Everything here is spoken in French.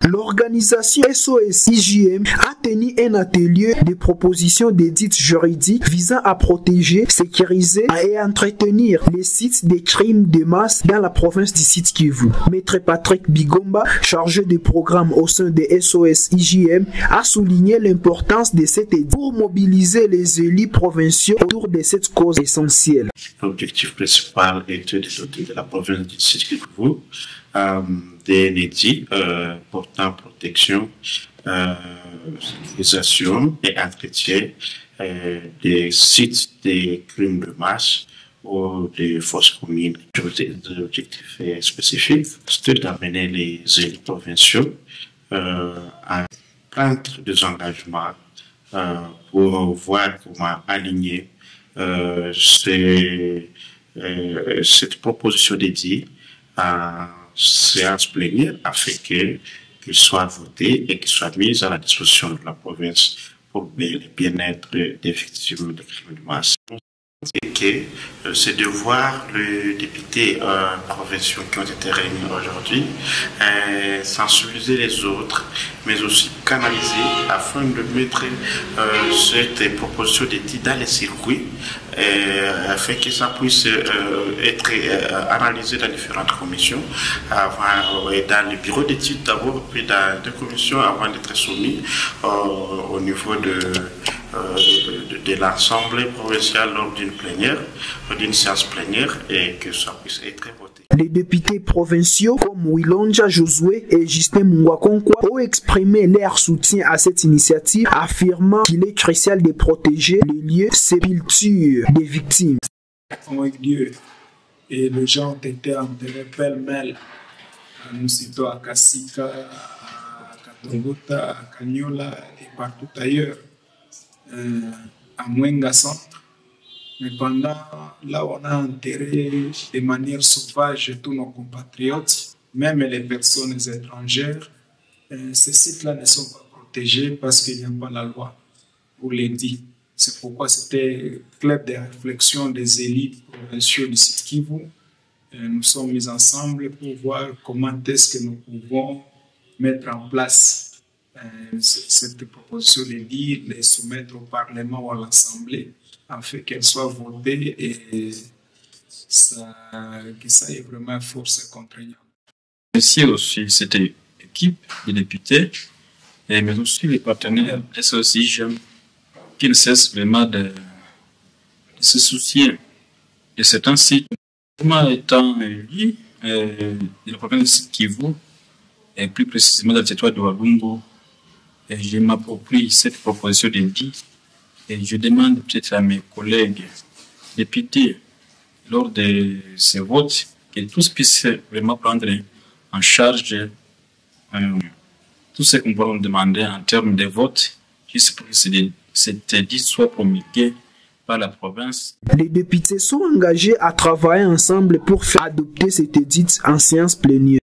L'organisation SOS IJM a tenu un atelier de propositions d'édits juridiques visant à protéger, sécuriser et entretenir les sites des crimes de masse dans la province du Sud Kivu. Maître Patrick Bigomba, chargé de programme au sein de SOS IJM, a souligné l'importance de cet édit pour mobiliser les élus provinciaux autour de cette cause essentielle. L'objectif principal est de doter de la province du Sud Kivu d'un édit portant protection, sécurisation et entretien des sites des crimes de masse ou des forces communes. L'objectif spécifique, c'est d'amener les élus provinciaux à prendre des engagements pour voir comment aligner cette proposition d'édit en séance plénière afin qu'il soit voté et qu'il soit mis à la disposition de la province pour le bien-être des victimes de crimes de masse. C'est de voir les députés provinciaux qui ont été réunis aujourd'hui sensibiliser les autres, mais aussi canaliser afin de mettre cette proposition d'édit dans les circuits afin que ça puisse être analysé dans différentes commissions, dans les bureaux d'études d'abord, puis dans deux commissions avant d'être soumis au niveau de l'Assemblée provinciale lors d'une plénière, d'une séance plénière, et que ça puisse être voté. Les députés provinciaux comme Wilonja Josué et Justin Mungwakonkwa ont exprimé leur soutien à cette initiative, affirmant qu'il est crucial de protéger les lieux sépulture des victimes. Avec Dieu, et les gens ont été enterrés pêle-mêle. Nous citons à Kassika, à Katongota, à Kanyola et partout ailleurs, à Mwenga Centre. Mais pendant là, on a enterré de manière sauvage tous nos compatriotes, même les personnes étrangères. Ces sites-là ne sont pas protégés parce qu'il n'y a pas la loi pour les dire. C'est pourquoi c'était club de réflexion des élites provinciaux du Sud Kivu. Nous sommes mis ensemble pour voir comment est-ce que nous pouvons mettre en place cette proposition de dire, les soumettre au Parlement ou à l'Assemblée, afin qu'elle soit votée et que ça ait vraiment force contraignante. Merci aussi cette équipe de députés, mais aussi les partenaires SOS IJM qui ne cessent vraiment de se soucier de certains sites. Moi, étant élu de la province de Kivu, et plus précisément dans le territoire de Walungu, je m'approprie cette proposition d'édit et je demande peut-être à mes collègues députés, lors de ces votes, que tous puissent vraiment prendre en charge tout ce qu'on va nous demander en termes de vote, juste pour que cet édit soit promulgué par la province. Les députés sont engagés à travailler ensemble pour faire adopter cet édit en séance plénière.